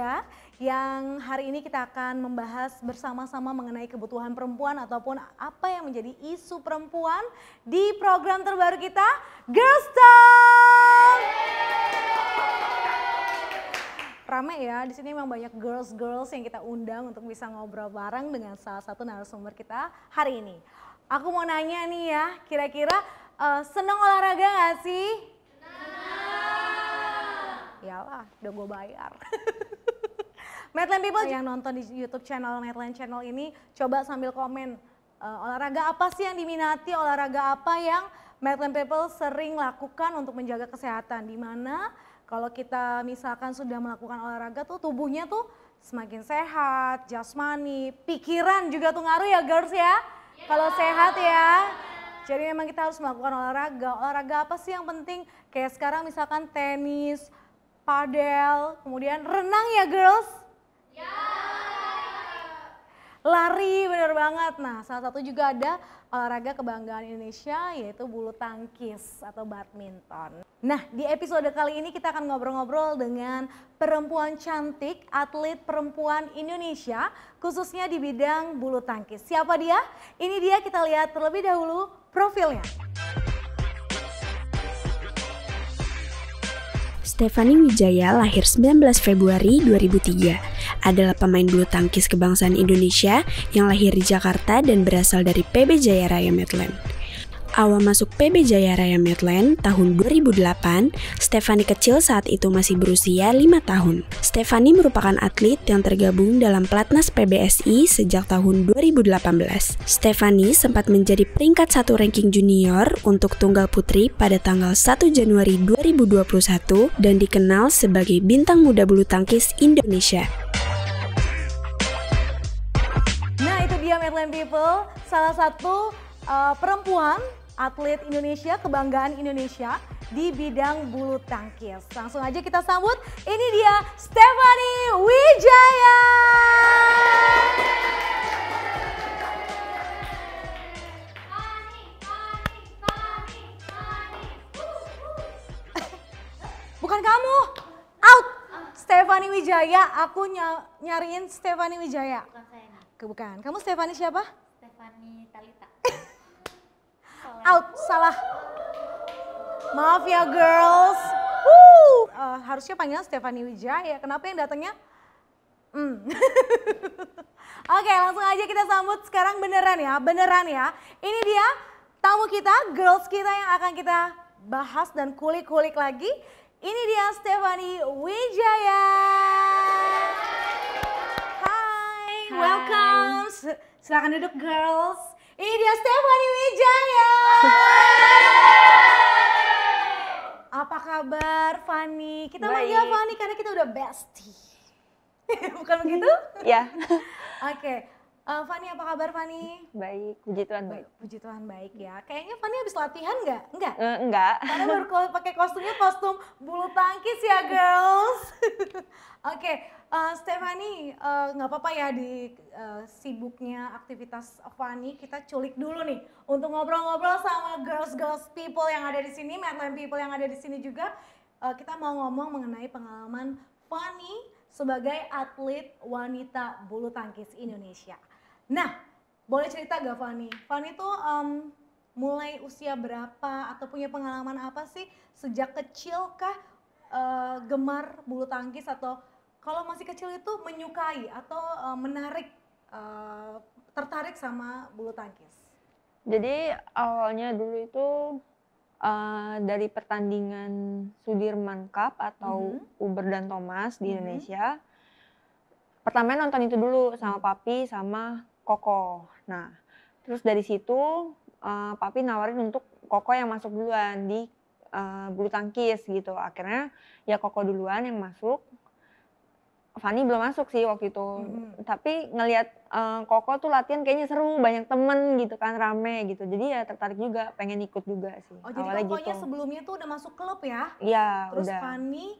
olahraga yang hari ini kita akan membahas bersama-sama mengenai kebutuhan perempuan ataupun apa yang menjadi isu perempuan di program terbaru kita, Girls Talk. Rame ya, di sini memang banyak girls yang kita undang untuk bisa ngobrol bareng dengan salah satu narasumber kita hari ini. Aku mau nanya nih ya, kira-kira seneng olahraga gak sih? Iyalah, udah gue bayar. Medland People yang nonton di YouTube channel Medland Channel ini, coba sambil komen olahraga apa sih yang diminati, olahraga apa yang Medland People sering lakukan untuk menjaga kesehatan. Dimana kalau kita misalkan sudah melakukan olahraga tuh tubuhnya tuh semakin sehat, jasmani, pikiran juga tuh ngaruh ya girls ya. Kalau sehat ya. Jadi memang kita harus melakukan olahraga. Olahraga apa sih yang penting? Kayak sekarang misalkan tenis, padel, kemudian renang ya girls? Ya. Lari bener banget. Nah salah satu juga ada olahraga kebanggaan Indonesia yaitu bulu tangkis atau badminton. Nah di episode kali ini kita akan ngobrol-ngobrol dengan perempuan cantik, atlet perempuan Indonesia khususnya di bidang bulu tangkis. Siapa dia? Ini dia, kita lihat terlebih dahulu profilnya. Stephanie Wijaya lahir 19 Februari 2003, adalah pemain bulu tangkis kebangsaan Indonesia yang lahir di Jakarta dan berasal dari PB Jaya Raya Medland. Awal masuk PB Jaya Raya Medland tahun 2008, Stephanie kecil saat itu masih berusia 5 tahun. Stephanie merupakan atlet yang tergabung dalam Platnas PBSI sejak tahun 2018. Stephanie sempat menjadi peringkat 1 ranking junior untuk tunggal putri pada tanggal 1 Januari 2021 dan dikenal sebagai bintang muda bulu tangkis Indonesia. Nah itu dia Medland People, salah satu perempuan atlet Indonesia, kebanggaan Indonesia di bidang bulu tangkis. Langsung aja kita sambut, ini dia Stephanie Wijaya. Bukan kamu, out. Stephanie Wijaya, aku nyariin Stephanie Wijaya. Bukan saya nih. Bukan, kamu Stephanie siapa? Stephanie Talita. Out, salah. Maaf ya girls. Harusnya panggil Stephanie Wijaya. Kenapa yang datangnya? Oke, langsung aja kita sambut sekarang beneran ya. Ini dia tamu kita, girls kita yang akan kita bahas dan kulik-kulik lagi. Ini dia Stephanie Wijaya. Hai, welcome. Silakan duduk girls. Ini dia Stephanie Wijaya. Apa kabar Fanny? Kita manggil Fanny karena kita udah bestie. Bukan begitu? Ya. Oke. Fanny, apa kabar Fanny? Baik, puji Tuhan baik. Puji Tuhan baik ya. Kayaknya Fanny habis latihan nggak? Enggak? Enggak. Karena baru pakai kostumnya kostum bulu tangkis ya girls. Oke, Stephanie, nggak apa-apa ya di sibuknya aktivitas Fanny, kita culik dulu nih untuk ngobrol-ngobrol sama girls people yang ada di sini, Medland people yang ada di sini juga. Kita mau ngomong mengenai pengalaman Fanny sebagai atlet wanita bulu tangkis Indonesia. Nah, boleh cerita gak Fanny? Fanny tuh mulai usia berapa atau punya pengalaman apa sih sejak kecil kah gemar bulu tangkis atau kalau masih kecil itu menyukai atau tertarik sama bulu tangkis? Jadi awalnya dulu itu dari pertandingan Sudirman Cup atau Uber dan Thomas di Indonesia. Pertama nonton itu dulu sama Papi sama Koko. Nah, terus dari situ Papi nawarin untuk Koko yang masuk duluan di bulu tangkis gitu. Akhirnya ya Koko duluan yang masuk. Fanny belum masuk sih waktu itu. Tapi ngelihat Koko tuh latihan kayaknya seru, banyak temen gitu kan, rame gitu. Jadi ya tertarik juga, pengen ikut juga sih. Oh, jadi Kokonya gitu. Sebelumnya tuh udah masuk klub ya? Iya, terus udah. Fanny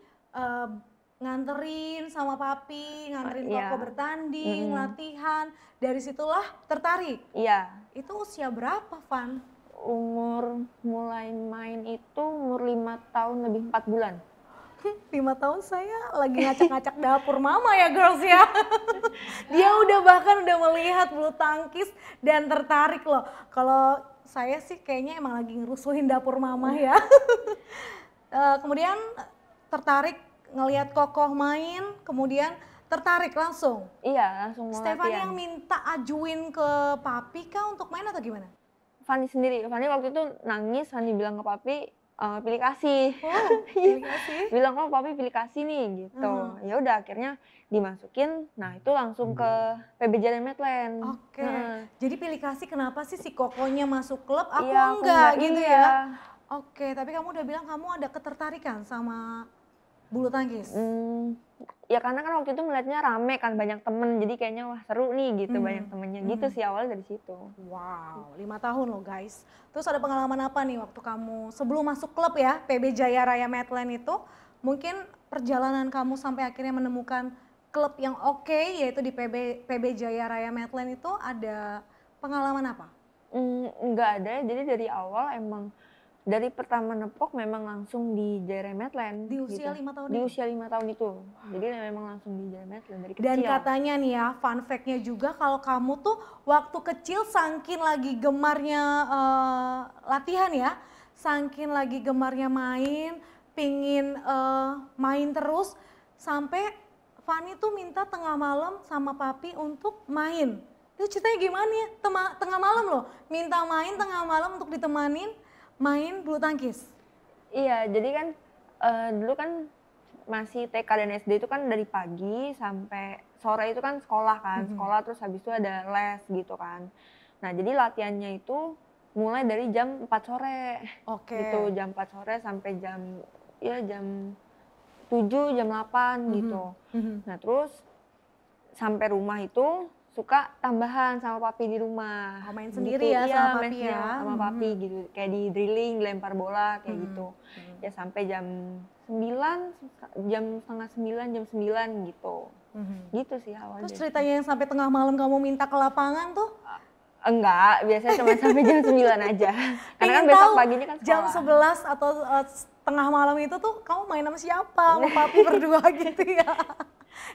nganterin sama Papi, nganterin Koko bertanding, latihan. Dari situlah tertarik? Iya. Itu usia berapa, Van? Umur mulai main itu umur 5 tahun lebih 4 bulan. 5 tahun saya lagi ngacak-ngacak dapur mama ya girls ya. Dia udah bahkan udah melihat bulu tangkis dan tertarik loh. Kalau saya sih kayaknya emang lagi ngerusuhin dapur mama ya. Kemudian tertarik ngelihat Kokoh main, kemudian tertarik langsung. Iya, langsung mau Stefani latihan. yang minta ajuin ke papi kah untuk main atau gimana? Fanny sendiri, Fanny waktu itu nangis, Fanny bilang ke papi, pilih kasih. Oh, pilih kasih. Bilang, oh papi pilih kasih nih gitu. Ya udah akhirnya dimasukin, nah itu langsung ke PB Jaya Medland. Oke. Jadi pilih kasih kenapa sih si Kokohnya masuk klub, aku Iya, aku enggak gitu iya. ya? Oke, tapi kamu udah bilang kamu ada ketertarikan sama bulu tangkis? Ya karena kan waktu itu melihatnya rame kan, banyak temen, jadi kayaknya wah seru nih gitu, banyak temennya gitu sih awalnya dari situ. Wow, 5 tahun loh guys. Terus ada pengalaman apa nih waktu kamu sebelum masuk klub ya, PB Jaya Raya Medland itu, mungkin perjalanan kamu sampai akhirnya menemukan klub yang oke, yaitu di PB Jaya Raya Medland itu ada pengalaman apa? Nggak ada, jadi dari awal emang dari pertama nepok memang langsung di Jaya Raya Medland. Di usia 5 tahun Di itu? usia 5 tahun itu. Jadi memang langsung di Jaya Medland dari kecil. Dan katanya nih ya, fun fact-nya juga kalau kamu tuh waktu kecil saking lagi gemarnya latihan ya, saking lagi gemarnya main, pingin main terus, sampai Fanny tuh minta tengah malam sama papi untuk main. Itu ceritanya gimana ya? Tengah malam loh, minta main tengah malam untuk ditemanin main bulu tangkis. Iya, jadi kan dulu kan masih TK dan SD itu kan dari pagi sampai sore itu kan sekolah kan, sekolah terus habis itu ada les gitu kan. Nah jadi latihannya itu mulai dari jam 4 sore, gitu, jam 4 sore sampai jam 7, jam 8 gitu. Nah terus sampai rumah itu suka tambahan sama papi di rumah. Oh, main sendiri ya sama papi ya? Sama papi gitu, kayak di drilling, lempar bola kayak gitu. Ya sampai jam 9, jam setengah 9, jam 9 gitu. Gitu sih awalnya. Terus ceritanya yang sampai tengah malam kamu minta ke lapangan tuh? Enggak, biasanya cuma sampai jam 9 aja. Karena kan besok paginya kan sekolah. Jam 11 atau tengah malam itu tuh kamu main sama siapa? Sama papi berdua gitu ya?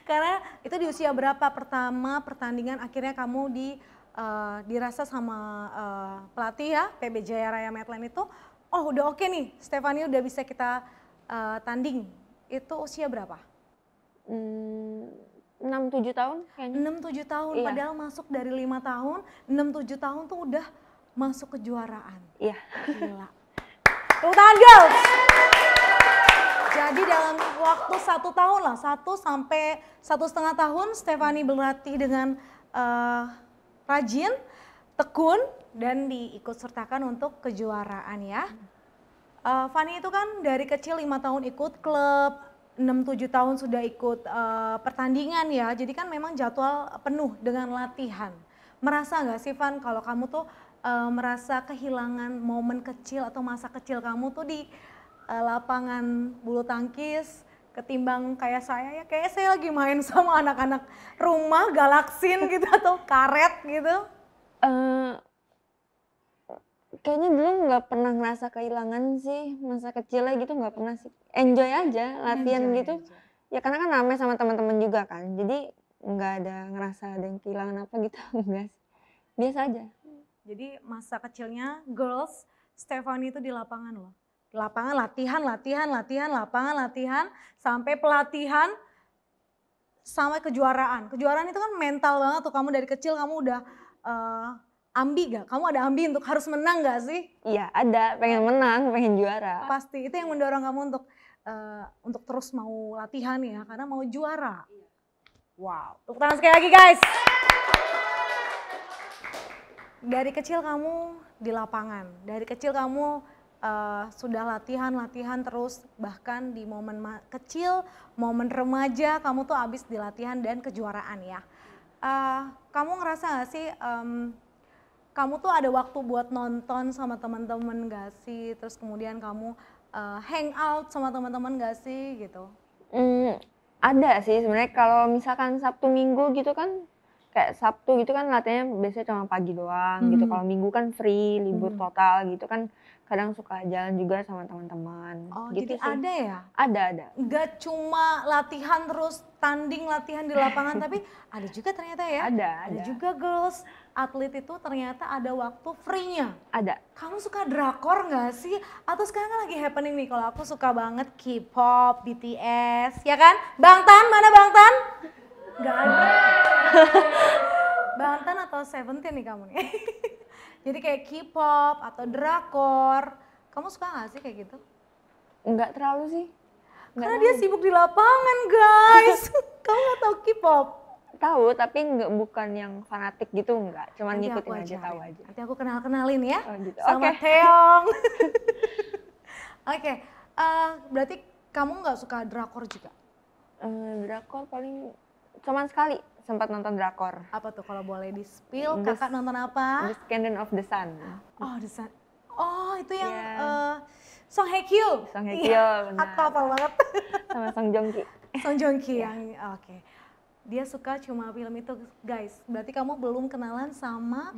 Karena itu di usia berapa pertama pertandingan akhirnya kamu dirasa sama pelatih ya PB Jaya Raya Medland itu, oh udah oke nih Stefani udah bisa kita tanding. Itu usia berapa? 6-7 tahun kayaknya. 6-7 tahun, Iya. padahal masuk dari 5 tahun, 6-7 tahun tuh udah masuk kejuaraan. Iya. Gila. Tepuk tangan girls! Jadi dalam waktu 1 tahun lah, 1 sampai 1,5 tahun Stefani berlatih dengan rajin, tekun, dan diikut sertakan untuk kejuaraan ya. Fanny itu kan dari kecil 5 tahun ikut klub, 6-7 tahun sudah ikut pertandingan ya, jadi kan memang jadwal penuh dengan latihan. Merasa nggak sih Van kalau kamu tuh merasa kehilangan momen kecil atau masa kecil kamu tuh di lapangan bulu tangkis ketimbang kayak saya ya, kayak saya lagi main sama anak-anak rumah galaksin gitu atau karet gitu? Kayaknya dulu nggak pernah ngerasa kehilangan sih masa kecilnya gitu, nggak pernah sih, enjoy aja latihan gitu. Ya karena kan rame sama teman-teman juga kan, jadi nggak ada ngerasa ada yang kehilangan apa gitu, enggak sih, biasa aja. Jadi masa kecilnya girls Stefani itu di lapangan loh, di lapangan latihan, lapangan latihan sampai pelatihan sampai kejuaraan. Kejuaraan itu kan mental banget tuh, kamu dari kecil kamu udah ambi gak? Kamu ada ambi untuk harus menang gak sih? Iya ada, pengen menang, pengen juara. Pasti, itu yang mendorong kamu untuk terus mau latihan ya, karena mau juara. Wow, tepuk tangan sekali lagi guys. Dari kecil kamu di lapangan, dari kecil kamu sudah latihan terus, bahkan di momen kecil, momen remaja kamu tuh abis di latihan dan kejuaraan ya. Kamu ngerasa gak sih kamu tuh ada waktu buat nonton sama teman-teman gak sih? Terus kemudian kamu hang out sama teman-teman gak sih gitu? Ada sih sebenarnya, kalau misalkan Sabtu Minggu gitu kan kayak Sabtu gitu kan latihannya biasanya cuma pagi doang gitu. Kalau Minggu kan free, libur total gitu kan. Kadang suka jalan juga sama teman-teman. Oh, gitu jadi sih. ada ya? Ada. Nggak cuma latihan terus tanding latihan di lapangan, tapi ada juga ternyata ya? Ada juga girls, atlet itu ternyata ada waktu free-nya. Ada. Kamu suka drakor nggak sih? Atau sekarang kan lagi happening nih, kalau aku suka banget K-pop, BTS, ya kan? Bangtan, mana Bangtan? Nggak ada. Bangtan atau Seventeen nih kamu nih? Jadi kayak K-pop atau drakor, kamu suka nggak sih kayak gitu? Enggak terlalu sih. Karena dia sibuk di lapangan guys. Kamu nggak tahu K-pop? Tahu, tapi bukan yang fanatik gitu, enggak. Cuman Nanti ngikutin aku aja, ajarin. tahu aja. Nanti aku kenalin ya. Oh gitu. Sama Oke. Teong. Oke, berarti kamu nggak suka drakor juga? Drakor paling cuman sekali sempat nonton drakor. Apa tuh kalau boleh di-spill, kakak nonton apa? The Scandal of the Sun. Oh, oh itu yang Yeah. Song Hye Kyo. Song Hye Kyo, benar. Aku hafal banget. Sama Song Joong Ki. Song Joong Ki yang oke. Dia suka cuma film itu guys. Berarti kamu belum kenalan sama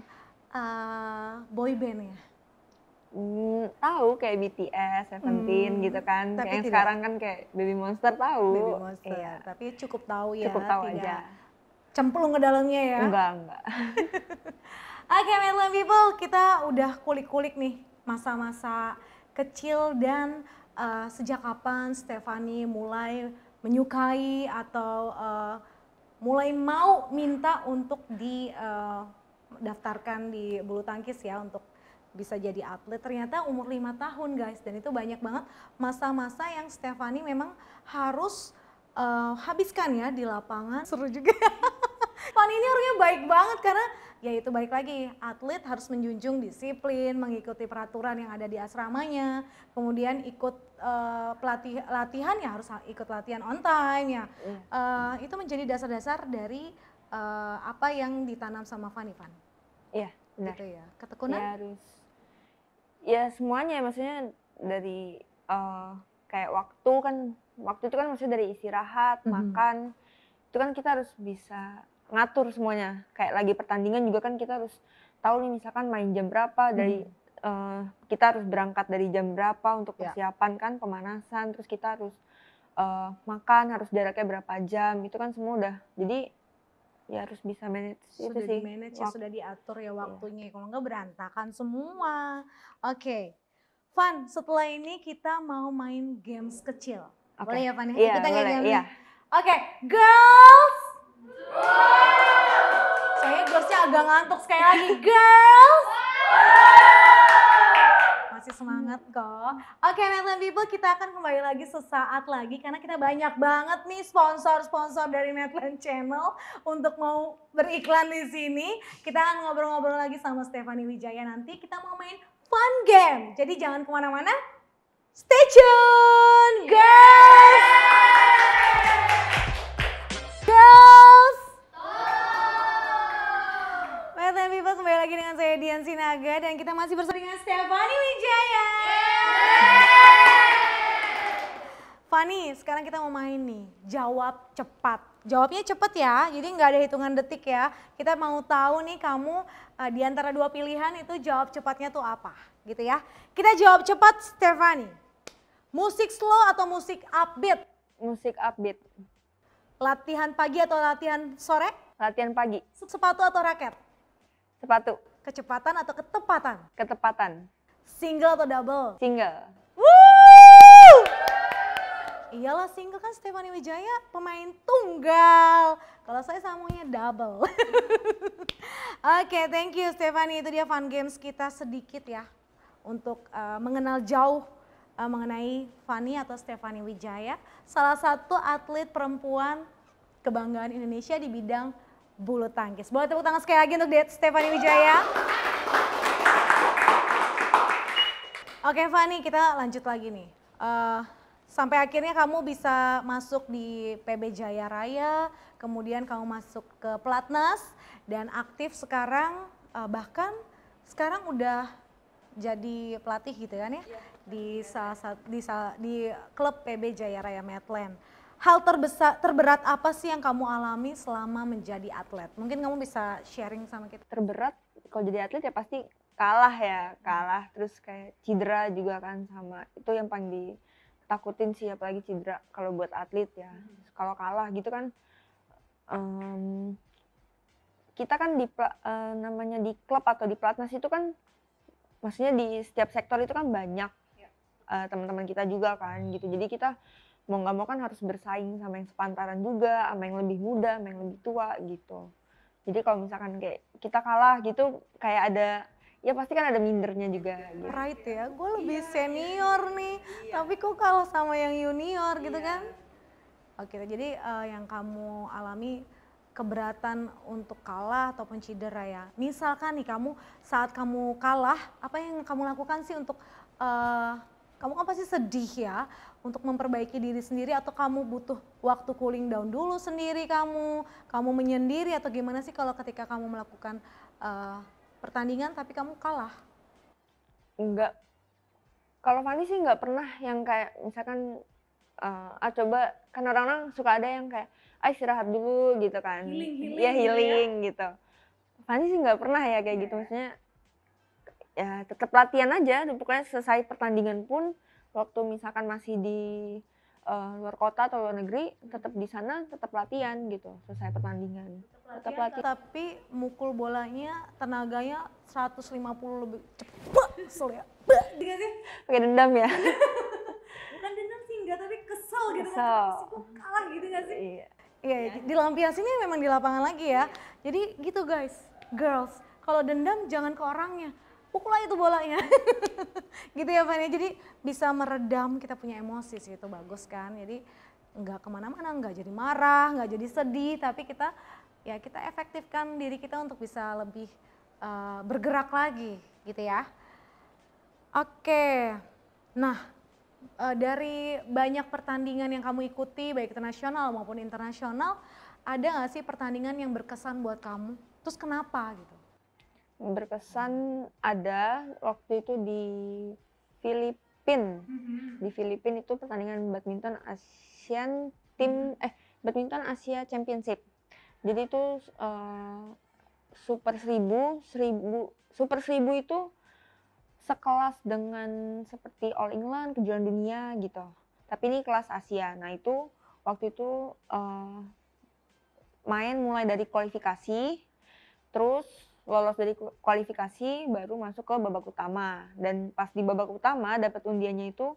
boy band ya? Tahu kayak BTS, Seventeen gitu kan. Tapi Kayak yang tidak. sekarang kan kayak Baby Monster tahu. Baby Monster. Iya. Tapi cukup tahu ya. Cukup tahu tidak aja. cemplung ke dalamnya ya. Enggak. Oke, Medland People, kita udah kulik-kulik nih masa-masa kecil dan sejak kapan Stephanie mulai menyukai atau mulai mau minta untuk didaftarkan di bulu tangkis ya untuk bisa jadi atlet. Ternyata umur 5 tahun guys, dan itu banyak banget masa-masa yang Stephanie memang harus habiskan ya di lapangan. Seru juga. Fanny ini orangnya baik banget karena ya itu balik lagi, atlet harus menjunjung disiplin, mengikuti peraturan yang ada di asramanya, kemudian ikut latihan ya harus ikut latihan on time ya. Itu menjadi dasar-dasar dari apa yang ditanam sama Fanny. Iya, benar. Gitu ya, ketekunan. Ya harus. Ya semuanya, maksudnya dari kayak waktu itu kan maksudnya dari istirahat, makan, itu kan kita harus bisa ngatur semuanya. Kayak lagi pertandingan juga kan kita harus tahu nih misalkan main jam berapa, dari kita harus berangkat dari jam berapa untuk persiapan kan, pemanasan, terus kita harus makan, harus jaraknya berapa jam, itu kan semua udah. Jadi ya harus bisa manage itu Sudah sih. di-manage ya, sudah diatur ya waktunya, kalau enggak berantakan semua. Oke, Van, setelah ini kita mau main games kecil. Boleh ya Van ya? Iya, Kita boleh, game. iya. Oke, girls. Soalnya girlsnya agak ngantuk, sekali lagi girls. Masih semangat kok. Oke, Medland People, kita akan kembali lagi sesaat lagi karena kita banyak banget nih sponsor-sponsor dari Medland Channel untuk mau beriklan di sini. Kita akan ngobrol-ngobrol lagi sama Stephanie Wijaya nanti. Kita mau main fun game. Jadi jangan kemana-mana. Stay tune, girls. Girls. Medland People, kembali lagi dengan saya Dian Sinaga dan kita masih bersama dengan Stephanie Wijaya. Fanny, sekarang kita mau main nih, jawab cepat. Jawabnya cepat ya, jadi nggak ada hitungan detik ya. Kita mau tahu nih kamu di antara dua pilihan itu jawab cepatnya tuh apa, gitu ya. Kita jawab cepat, Stephanie. Musik slow atau musik upbeat? Musik upbeat. Latihan pagi atau latihan sore? Latihan pagi. Sepatu atau raket? Sepatu. Kecepatan atau ketepatan? Ketepatan. Single atau double? Single. Woo! Iyalah single kan, Stephanie Wijaya pemain tunggal. Kalau saya samunya double. Oke, thank you Stephanie. Itu dia fun games kita sedikit ya. Untuk mengenal jauh mengenai Fanny atau Stephanie Wijaya. Salah satu atlet perempuan kebanggaan Indonesia di bidang bulu tangkis. Boleh tepuk tangan sekali lagi untuk Stephanie Wijaya. Oke Fanny, kita lanjut lagi nih. Sampai akhirnya kamu bisa masuk di PB Jaya Raya, kemudian kamu masuk ke Pelatnas dan aktif sekarang, bahkan sekarang udah jadi pelatih gitu kan ya, di klub PB Jaya Raya Medland. hal terberat apa sih yang kamu alami selama menjadi atlet? Mungkin kamu bisa sharing sama kita. Terberat kalau jadi atlet ya pasti kalah ya, kalah terus kayak cedera juga kan, sama itu yang paling ditakutin sih, apalagi cedera kalau buat atlet ya. Kalau kalah gitu kan kita kan namanya di klub atau di pelatnas itu kan, maksudnya di setiap sektor itu kan banyak teman-teman kita juga kan gitu. Jadi kita mau nggak mau kan harus bersaing sama yang sepantaran juga, sama yang lebih muda, sama yang lebih tua gitu. Jadi kalau misalkan kayak kita kalah gitu, kayak ada, ya pasti kan ada mindernya juga gitu. Right ya, gue lebih senior nih, tapi kok kalah sama yang junior gitu kan. Oke, jadi yang kamu alami keberatan untuk kalah ataupun cedera ya. Misalkan nih kamu saat kamu kalah, apa yang kamu lakukan sih untuk kamu kan pasti sedih ya untuk memperbaiki diri sendiri, atau kamu butuh waktu cooling down dulu sendiri, kamu menyendiri, atau gimana sih kalau ketika kamu melakukan pertandingan tapi kamu kalah? Enggak, kalau Fani sih nggak pernah yang kayak misalkan coba, kan orang-orang suka ada yang kayak istirahat dulu gitu kan, healing gitu. Fani sih nggak pernah ya kayak gitu, maksudnya ya tetap latihan aja, pokoknya selesai pertandingan pun waktu misalkan masih di luar kota atau luar negeri, tetap di sana tetap latihan gitu, selesai pertandingan tetap latihan. Tapi mukul bolanya tenaganya 150 lebih cepet, kesel ya. Pakai dendam ya. Bukan dendam sih, enggak, tapi kesel gitu Kesel. kan, pasti kok kalah gitu gak sih? Iya. Iya, dilampiasinnya memang di lapangan lagi ya. Jadi gitu guys, girls, kalau dendam jangan ke orangnya, pukul aja itu bolanya. Gitu ya Fanny, jadi bisa meredam kita punya emosi sih, itu bagus kan. Jadi nggak kemana-mana, nggak jadi marah, nggak jadi sedih, tapi kita efektifkan diri kita untuk bisa lebih bergerak lagi gitu ya. Oke, nah dari banyak pertandingan yang kamu ikuti, baik nasional maupun internasional, ada nggak sih pertandingan yang berkesan buat kamu? Terus kenapa gitu? Berkesan ada waktu itu di Filipina. Di Filipina itu pertandingan badminton badminton Asia Championship. Jadi itu Super 1000 itu sekelas dengan seperti All England, kejuaraan dunia gitu. Tapi ini kelas Asia. Nah itu waktu itu main mulai dari kualifikasi, terus lolos dari kualifikasi baru masuk ke babak utama. Dan pas di babak utama dapat undiannya itu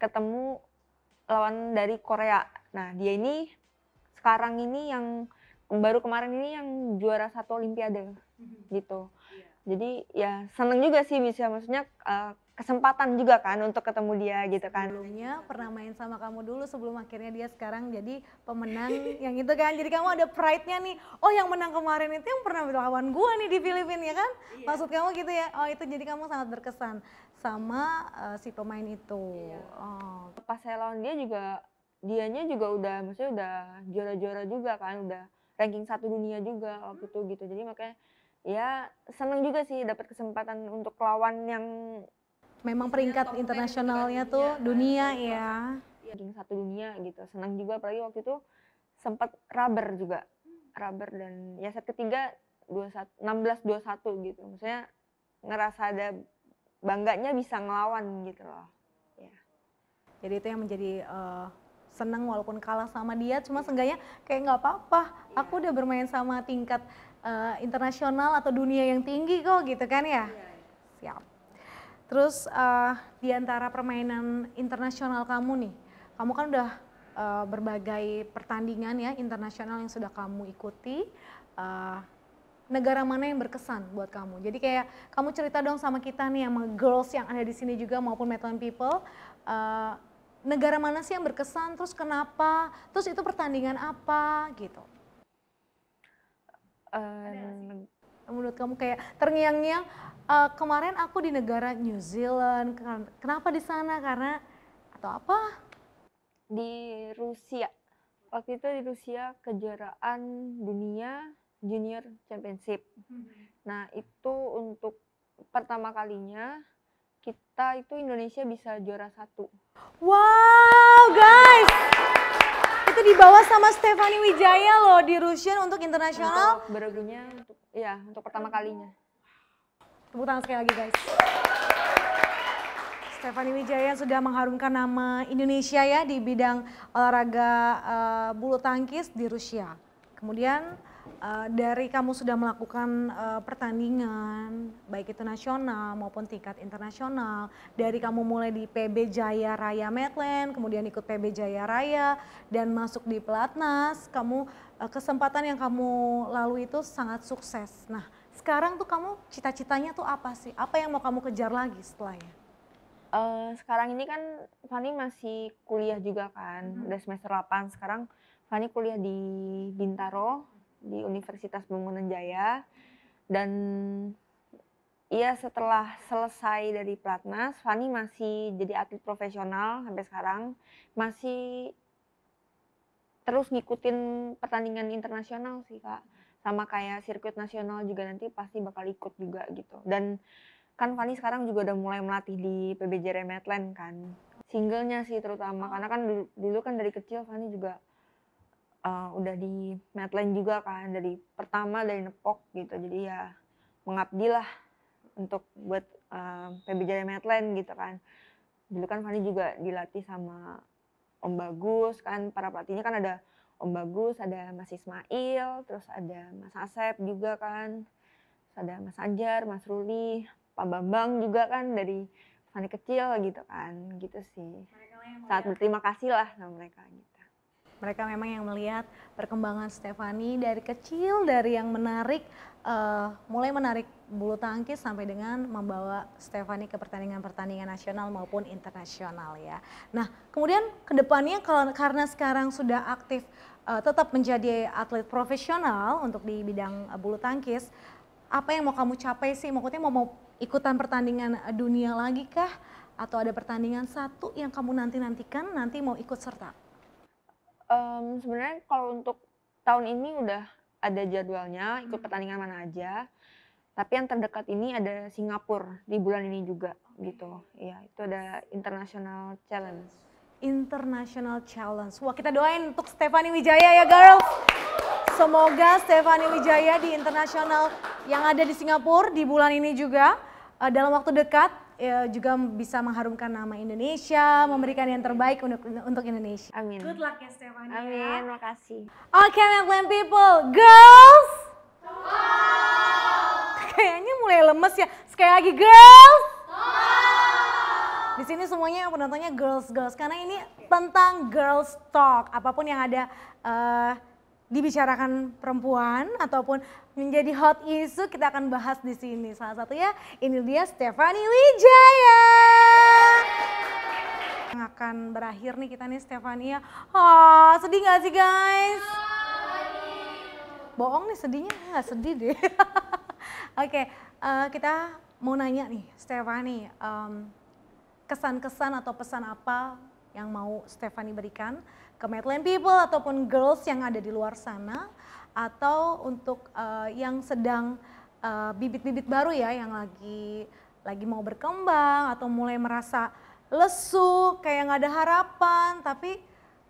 ketemu lawan dari Korea. Nah dia ini sekarang ini yang baru kemarin ini yang juara 1 Olimpiade gitu. Jadi ya seneng juga sih bisa, maksudnya kesempatan juga kan untuk ketemu dia gitu kan. Sebelumnya pernah main sama kamu dulu sebelum akhirnya dia sekarang jadi pemenang yang itu kan. Jadi kamu ada pride-nya nih, oh yang menang kemarin itu yang pernah lawan gua nih di Filipina ya kan? Iya. Maksud kamu gitu ya, oh itu jadi kamu sangat berkesan sama si pemain itu. Iya. Oh. Pas saya lawan dia juga, dianya juga udah, maksudnya udah juara-juara juga kan, udah ranking 1 dunia juga waktu itu gitu. Jadi makanya ya seneng juga sih dapat kesempatan untuk lawan yang memang peringkat internasionalnya tuh dunia ya. Ranking 1 dunia gitu. Senang juga, apalagi waktu itu sempat rubber juga. Rubber dan ya set ketiga 16-21 gitu. Maksudnya ngerasa ada bangganya bisa ngelawan gitu loh. Ya. Jadi itu yang menjadi senang walaupun kalah sama dia, cuma seenggaknya kayak nggak apa-apa. Aku udah bermain sama tingkat internasional atau dunia yang tinggi kok gitu kan ya. Siap. Terus di antara permainan internasional kamu nih, kamu kan udah berbagai pertandingan ya internasional yang sudah kamu ikuti. Negara mana yang berkesan buat kamu? Jadi kayak kamu cerita dong sama kita nih, sama girls yang ada di sini juga maupun Medland People. Negara mana sih yang berkesan? Terus kenapa? Terus itu pertandingan apa gitu? Menurut kamu kayak terngiang-ngiang, kemarin aku di negara New Zealand, kenapa di sana? Karena atau apa? Di Rusia, waktu itu di Rusia kejuaraan dunia Junior Championship. Nah itu untuk pertama kalinya kita itu Indonesia bisa juara 1. Wow guys, itu dibawa sama Stephanie Wijaya loh di Russian untuk internasional. Untuk berlagunya, untuk pertama kalinya. Tepuk tangan sekali lagi guys. Stephanie Wijaya sudah mengharumkan nama Indonesia ya di bidang olahraga bulu tangkis di Rusia. Kemudian dari kamu sudah melakukan pertandingan baik itu nasional maupun tingkat internasional. Dari kamu mulai di PB Jaya Raya Medland, kemudian ikut PB Jaya Raya dan masuk di Pelatnas. Kamu kesempatan yang kamu lalui itu sangat sukses. Nah, sekarang tuh kamu cita-citanya tuh apa sih? Apa yang mau kamu kejar lagi setelahnya? Sekarang ini kan Fani masih kuliah juga kan, udah semester 8. Sekarang Fani kuliah di Bintaro, di Universitas Bangunan Jaya. Dan iya setelah selesai dari Pelatnas, Fani masih jadi atlet profesional sampai sekarang. Masih terus ngikutin pertandingan internasional sih Kak. Sama kayak sirkuit nasional juga nanti pasti bakal ikut juga gitu. Dan kan Fani sekarang juga udah mulai melatih di PB Jaya Medland kan. Singlenya sih terutama, karena kan dulu kan dari kecil Fani juga udah di Medland juga kan, dari pertama dari nepok gitu. Jadi ya mengabdi lah untuk buat PB Jaya Medland gitu kan. Dulu kan Fani juga dilatih sama Om Bagus kan, para pelatihnya kan ada Om Bagus, ada Mas Ismail, terus ada Mas Asep juga kan, terus ada Mas Anjar, Mas Ruli, Pak Bambang juga kan dari Fani kecil gitu kan, gitu sih. Sangat berterima kasih lah sama mereka gitu. Mereka memang yang melihat perkembangan Stephanie dari kecil, dari yang menarik, mulai menarik bulu tangkis sampai dengan membawa Stephanie ke pertandingan-pertandingan nasional maupun internasional ya. Nah kemudian kedepannya karena sekarang sudah aktif tetap menjadi atlet profesional untuk di bidang bulu tangkis, apa yang mau kamu capai sih? Maksudnya mau ikutan pertandingan dunia lagi kah? Atau ada pertandingan satu yang kamu nanti-nantikan nanti mau ikut serta? Sebenarnya kalau untuk tahun ini udah ada jadwalnya ikut pertandingan mana aja. Tapi yang terdekat ini ada Singapura di bulan ini juga gitu. Iya, itu ada International Challenge. International Challenge. Wah, kita doain untuk Stephanie Wijaya ya, girls. Semoga Stephanie Wijaya di internasional yang ada di Singapura di bulan ini juga dalam waktu dekat juga bisa mengharumkan nama Indonesia, memberikan yang terbaik untuk Indonesia. Amin. Good luck ya Stephanie. Amin, makasih. Oke, Medland people, girls. Kayaknya mulai lemes ya. Sekali lagi girls. Di sini semuanya penontonnya girls karena ini tentang girls talk. Apapun yang ada dibicarakan perempuan ataupun menjadi hot issue kita akan bahas di sini. Salah satunya ini dia Stephanie Wijaya. Yang akan berakhir nih kita nih Stephanie. Oh, sedih nggak sih guys? Bohong nih sedihnya, nggak sedih deh. Oke, kita mau nanya nih Stephanie, kesan-kesan atau pesan apa yang mau Stephanie berikan ke Medland people ataupun girls yang ada di luar sana, atau untuk yang sedang bibit-bibit baru ya yang lagi mau berkembang atau mulai merasa lesu kayak nggak ada harapan, tapi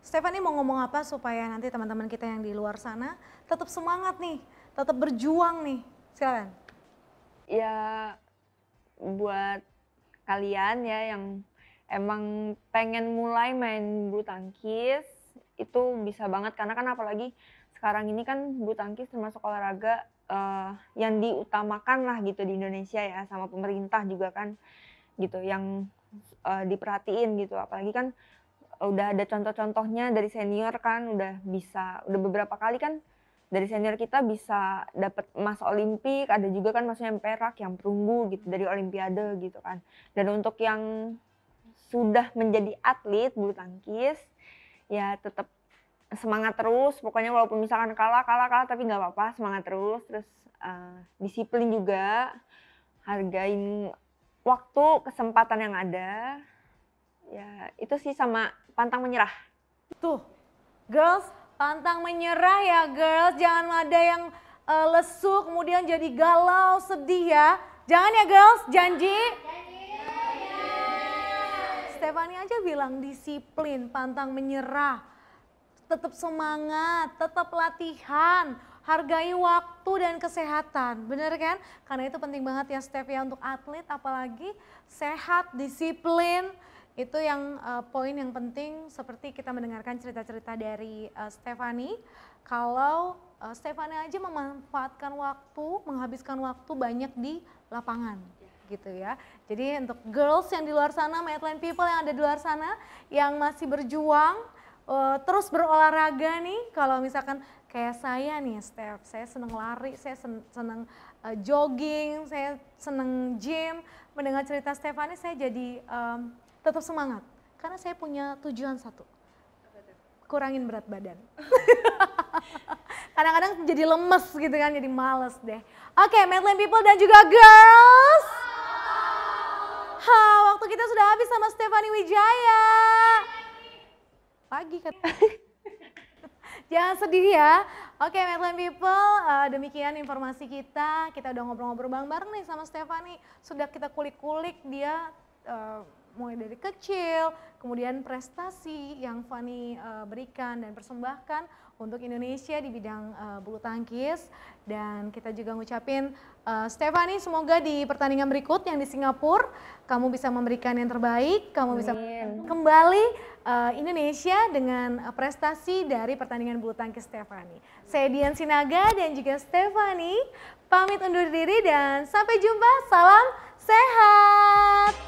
Stephanie mau ngomong apa supaya nanti teman-teman kita yang di luar sana tetap semangat nih, tetap berjuang nih, silakan. Ya buat kalian ya yang emang pengen mulai main bulu tangkis itu bisa banget, karena kan apalagi sekarang ini kan bulu tangkis termasuk olahraga yang diutamakan lah gitu di Indonesia ya, sama pemerintah juga kan gitu yang diperhatiin gitu, apalagi kan udah ada contoh-contohnya dari senior kan, udah beberapa kali kan dari senior kita bisa dapat emas Olimpik, ada juga kan maksudnya yang perak, yang perunggu gitu dari Olimpiade gitu kan. Dan untuk yang sudah menjadi atlet bulu tangkis ya tetap semangat terus, pokoknya walaupun misalkan kalah tapi nggak apa-apa, semangat terus disiplin juga, hargain waktu, kesempatan yang ada, ya itu sih, sama pantang menyerah. Tuh, girls, pantang menyerah ya girls, jangan ada yang lesu kemudian jadi galau, sedih ya. Jangan ya girls, janji? Stephanie aja bilang disiplin, pantang menyerah, tetap semangat, tetap latihan, hargai waktu dan kesehatan, bener kan? Karena itu penting banget ya Steph ya untuk atlet, apalagi sehat, disiplin, itu yang poin yang penting. Seperti kita mendengarkan cerita-cerita dari Stephanie, kalau Stephanie aja memanfaatkan waktu, menghabiskan waktu banyak di lapangan gitu ya. Jadi untuk girls yang di luar sana, Medline people yang ada di luar sana, yang masih berjuang, terus berolahraga nih, kalau misalkan kayak saya nih Steph, saya seneng lari, saya seneng jogging, saya seneng gym. Mendengar cerita Stephanie saya jadi tetap semangat, karena saya punya tujuan satu, kurangin berat badan. Kadang-kadang jadi lemes gitu kan, jadi males deh. Oke, Medline people dan juga girls. Waktu kita sudah habis sama Stephanie Wijaya. Pagi kan. Jangan sedih ya. Oke, Medline people, demikian informasi kita. Kita udah ngobrol-ngobrol bareng-bareng nih sama Stephanie. Sudah kita kulik-kulik dia mulai dari kecil, kemudian prestasi yang Fanny berikan dan persembahkan untuk Indonesia di bidang bulu tangkis. Dan kita juga ngucapin Stephanie, semoga di pertandingan berikut yang di Singapura kamu bisa memberikan yang terbaik, kamu bisa kembali Indonesia dengan prestasi dari pertandingan bulu tangkis Stephanie. Saya Dian Sinaga dan juga Stephanie pamit undur diri dan sampai jumpa, salam sehat.